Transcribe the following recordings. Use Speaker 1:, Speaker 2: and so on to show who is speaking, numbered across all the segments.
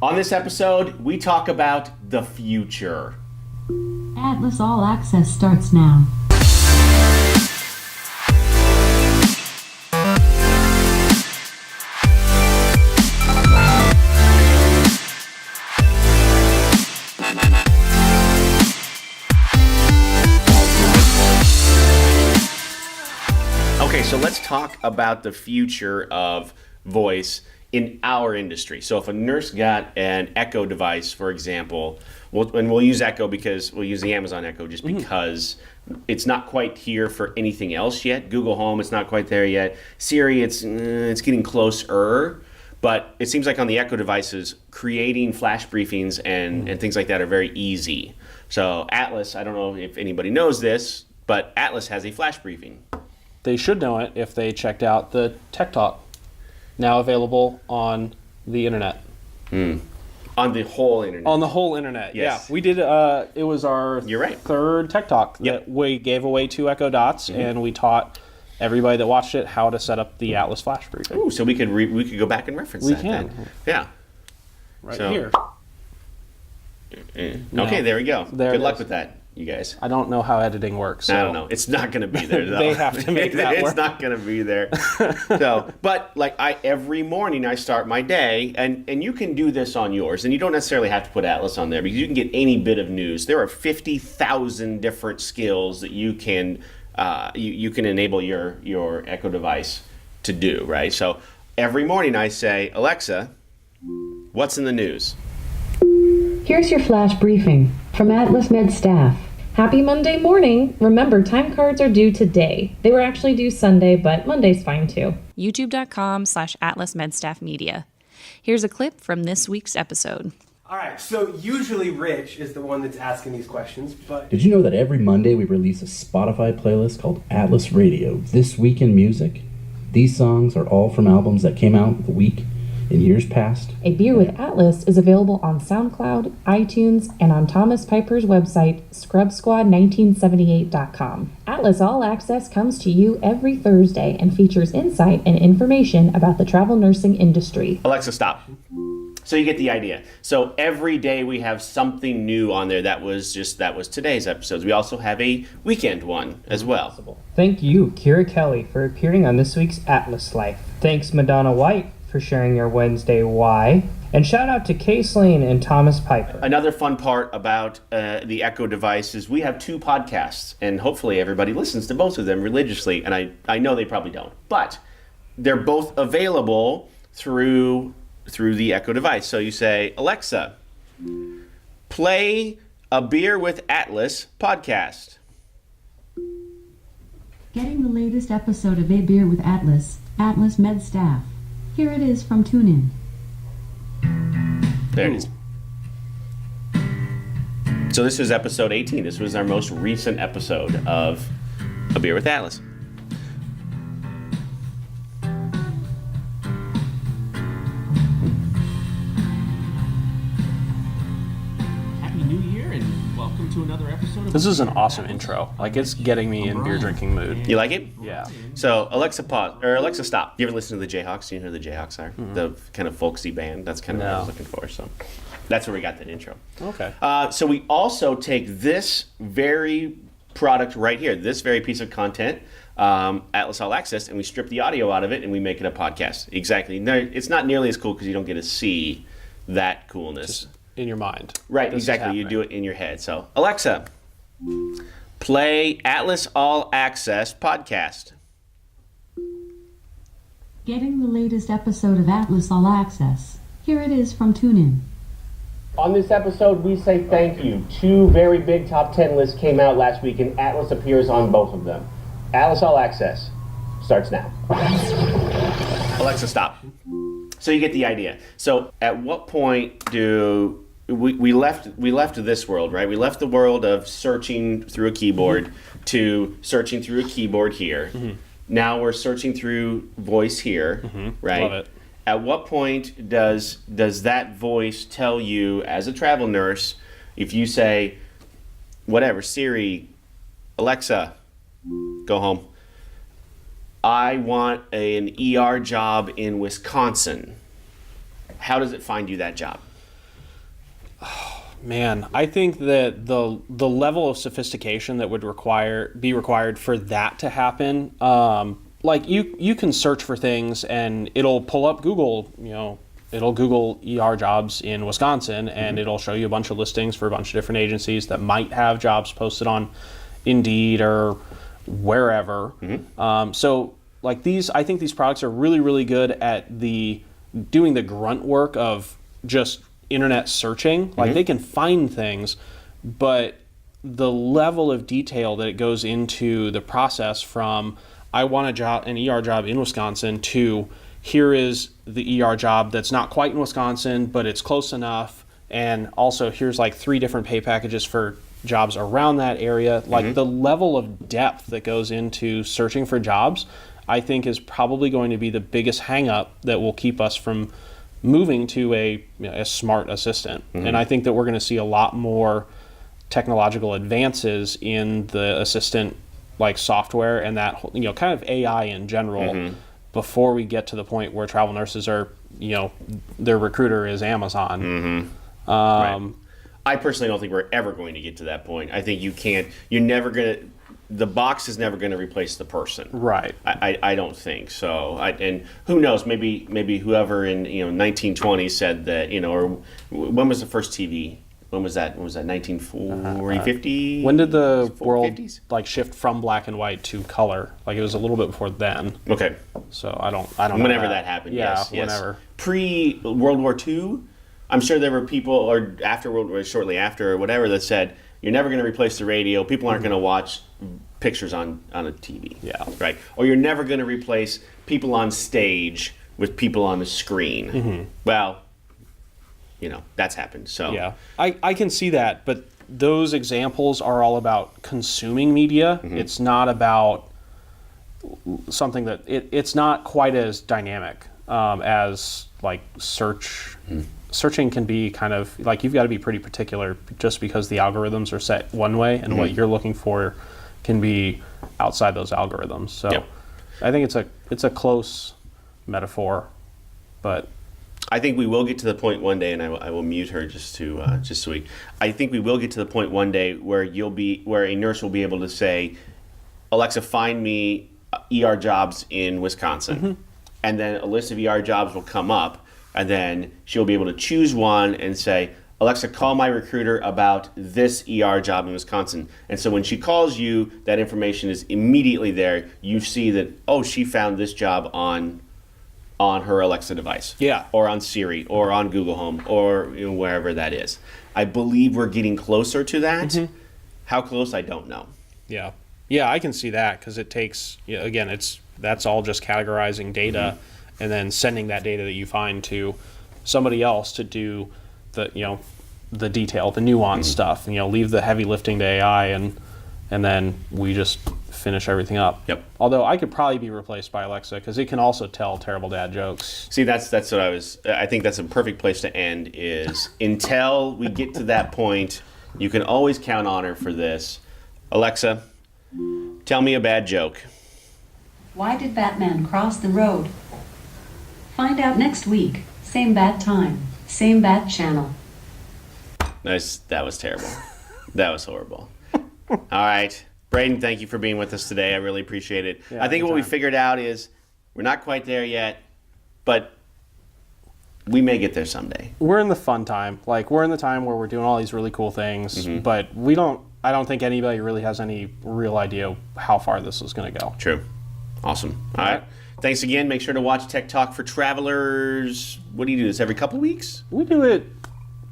Speaker 1: On this episode, we talk about the future.
Speaker 2: Atlas All Access starts now.
Speaker 1: Okay, so let's talk about the future of voice in our industry. So if a nurse got an Echo device, for example, we'll use Echo because we'll use the Amazon Echo just because it's not quite here for anything else yet. Google Home, it's not quite there yet. Siri, it's getting closer. But it seems like on the Echo devices, creating flash briefings and things like that are very easy. So Atlas, I don't know if anybody knows this, but Atlas has a flash briefing.
Speaker 3: They should know it if they checked out the Tech Talk, now available on the internet.
Speaker 1: On the whole internet.
Speaker 3: On the whole internet,
Speaker 1: Yes.
Speaker 3: yeah. We did, it was our
Speaker 1: You're right.
Speaker 3: third Tech Talk that we gave away 2 Echo Dots, and we taught everybody that watched it how to set up the Atlas flash briefing.
Speaker 1: Ooh, so we could go back and reference
Speaker 3: We
Speaker 1: that
Speaker 3: can.
Speaker 1: then. Yeah.
Speaker 3: Right
Speaker 1: So-
Speaker 3: here. No.
Speaker 1: Okay, there we go.
Speaker 3: There
Speaker 1: Good
Speaker 3: it
Speaker 1: luck
Speaker 3: is.
Speaker 1: with that, you guys.
Speaker 3: I don't know how editing works. So.
Speaker 1: I don't know. It's not going to be there, though.
Speaker 3: They have to make that
Speaker 1: It's
Speaker 3: work.
Speaker 1: not going to be there. So, but like every morning I start my day, and you can do this on yours, and you don't necessarily have to put Atlas on there because you can get any bit of news. There are 50,000 different skills that you can you can enable your Echo device to do, right? So every morning I say, Alexa, what's in the news?
Speaker 2: Here's your flash briefing from Atlas MedStaff. Happy Monday morning. Remember, time cards are due today. They were actually due Sunday, but Monday's fine too.
Speaker 4: youtube.com/AtlasMedStaffMedia. Here's a clip from this week's episode.
Speaker 5: All right, so usually Rich is the one that's asking these questions, but
Speaker 6: Did you know that every Monday we release a Spotify playlist called Atlas Radio, This Week in Music? These songs are all from albums that came out the week in years past.
Speaker 2: A Beer with Atlas is available on SoundCloud, iTunes, and on Thomas Piper's website, scrubsquad1978.com. Atlas All Access comes to you every Thursday and features insight and information about the travel nursing industry.
Speaker 1: Alexa, stop. So you get the idea. So every day we have something new on there. That was today's episodes. We also have a weekend one as well.
Speaker 7: Thank you, Kira Kelly, for appearing on this week's Atlas Life. Thanks, Madonna White, for sharing your Wednesday Why. And shout out to Case Lane and Thomas Piper.
Speaker 1: Another fun part about the Echo device is we have 2 podcasts, and hopefully everybody listens to both of them religiously, and I know they probably don't. But they're both available through the Echo device. So you say, Alexa, play A Beer with Atlas podcast.
Speaker 2: Getting the latest episode of A Beer with Atlas, Atlas MedStaff. Here it is from TuneIn.
Speaker 1: There it is. So this is episode 18. This was our most recent episode of A Beer with Atlas.
Speaker 8: Happy New Year and welcome to another episode of
Speaker 3: This is an awesome intro. Like, it's getting me in beer drinking mood.
Speaker 1: You like it?
Speaker 3: Yeah.
Speaker 1: So Alexa pause or Alexa stop. You ever listen to the Jayhawks? Do you know who the Jayhawks are? The kind of folksy band. That's kind of what I was
Speaker 3: No.
Speaker 1: looking for. So that's where we got that intro.
Speaker 3: Okay.
Speaker 1: So we also take this very product right here, this very piece of content, Atlas All Access, and we strip the audio out of it and we make it a podcast. Exactly. No, it's not nearly as cool because you don't get to see that coolness.
Speaker 3: In your mind.
Speaker 1: Right,
Speaker 3: This is
Speaker 1: exactly. You
Speaker 3: happening.
Speaker 1: do it in your head. So, Alexa, play Atlas All Access podcast.
Speaker 2: Getting the latest episode of Atlas All Access. Here it is from TuneIn.
Speaker 1: On this episode, we say thank you. 2 very big top 10 lists came out last week, and Atlas appears on both of them. Atlas All Access starts now. Alexa, stop. So you get the idea. So at what point do we left this world, right? We left the world of searching through a keyboard to searching through a keyboard here. Now we're searching through voice here, right?
Speaker 3: Love it.
Speaker 1: At what point does that voice tell you, as a travel nurse, if you say, whatever, Siri, Alexa, go home, I want an ER job in Wisconsin, how does it find you that job?
Speaker 3: Man, I think that the level of sophistication that would be required for that to happen, like you can search for things and it'll pull up Google, it'll Google ER jobs in Wisconsin, and it'll show you a bunch of listings for a bunch of different agencies that might have jobs posted on Indeed or wherever. So like I think these products are really, really good at doing the grunt work of just internet searching. Like they can find things, but the level of detail that it goes into the process from I want an ER job in Wisconsin to here is the ER job that's not quite in Wisconsin, but it's close enough, and also here's like 3 different pay packages for jobs around that area. Like the level of depth that goes into searching for jobs, I think is probably going to be the biggest hang up that will keep us from moving to a smart assistant. And I think that we're going to see a lot more technological advances in the assistant like software and that kind of AI in general before we get to the point where travel nurses are, their recruiter is Amazon.
Speaker 1: Right. I personally don't think we're ever going to get to that point. I think you're never going to, the box is never going to replace the person.
Speaker 3: Right.
Speaker 1: I don't think so. And who knows? Maybe whoever in 1920 said that or when was the first TV? When was that? 1940, 50?
Speaker 3: When did the world
Speaker 1: 50s?
Speaker 3: like shift from black and white to color? Like it was a little bit before then.
Speaker 1: Okay.
Speaker 3: So I don't know.
Speaker 1: Whenever that happened.
Speaker 3: Yeah.
Speaker 1: Yes.
Speaker 3: Whenever.
Speaker 1: Pre World War II, I'm sure there were people, or after World War, shortly after or whatever, that said you're never going to replace the radio. People aren't going to watch pictures on a TV.
Speaker 3: Yeah.
Speaker 1: Right. Or you're never going to replace people on stage with people on the screen. Well, that's happened. So
Speaker 3: yeah, I can see that, but those examples are all about consuming media. It's not about something that it's not quite as dynamic as like search. Searching can be kind of like you've got to be pretty particular just because the algorithms are set one way and what you're looking for can be outside those algorithms. So I think it's a close metaphor, but
Speaker 1: I think we will get to the point one day, and I will mute her just so we. I think we will get to the point one day where where a nurse will be able to say, "Alexa, find me ER jobs in Wisconsin," and then a list of ER jobs will come up, and then she'll be able to choose one and say, "Alexa, call my recruiter about this ER job in Wisconsin." And so when she calls you, that information is immediately there. You see that she found this job on her Alexa device.
Speaker 3: Yeah.
Speaker 1: Or on Siri, or on Google Home, or wherever that is. I believe we're getting closer to that. How close, I don't know.
Speaker 3: Yeah, I can see that because it takes again, that's all just categorizing data and then sending that data that you find to somebody else to do the detail, the nuance stuff. Leave the heavy lifting to AI and then we just finish everything up.
Speaker 1: Yep.
Speaker 3: Although I could probably be replaced by Alexa because it can also tell terrible dad jokes.
Speaker 1: See, that's what I think that's a perfect place to end is until we get to that point, you can always count on her for this. Alexa, tell me a bad joke.
Speaker 9: Why did Batman cross the road? Find out next week. Same bat time. Same bat channel.
Speaker 1: Nice. That was terrible. That was horrible. All right. Braden, thank you for being with us today. I really appreciate it.
Speaker 3: Yeah,
Speaker 1: I think what we
Speaker 3: anytime.
Speaker 1: figured out is we're not quite there yet, but we may get there someday.
Speaker 3: We're in the fun time. Like we're in the time where we're doing all these really cool things, but I don't think anybody really has any real idea how far this is going to go.
Speaker 1: True. Awesome. All right. Thanks again. Make sure to watch Tech Talk for Travelers. What do you do this every couple of weeks?
Speaker 3: We do it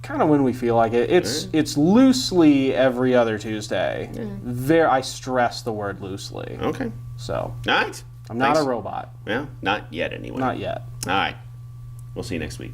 Speaker 3: kind of when we feel like it. It's loosely every other Tuesday. I stress the word loosely.
Speaker 1: Okay.
Speaker 3: So
Speaker 1: All right.
Speaker 3: I'm not a robot.
Speaker 1: Well, not yet anyway.
Speaker 3: Not yet.
Speaker 1: All right. We'll see you next week.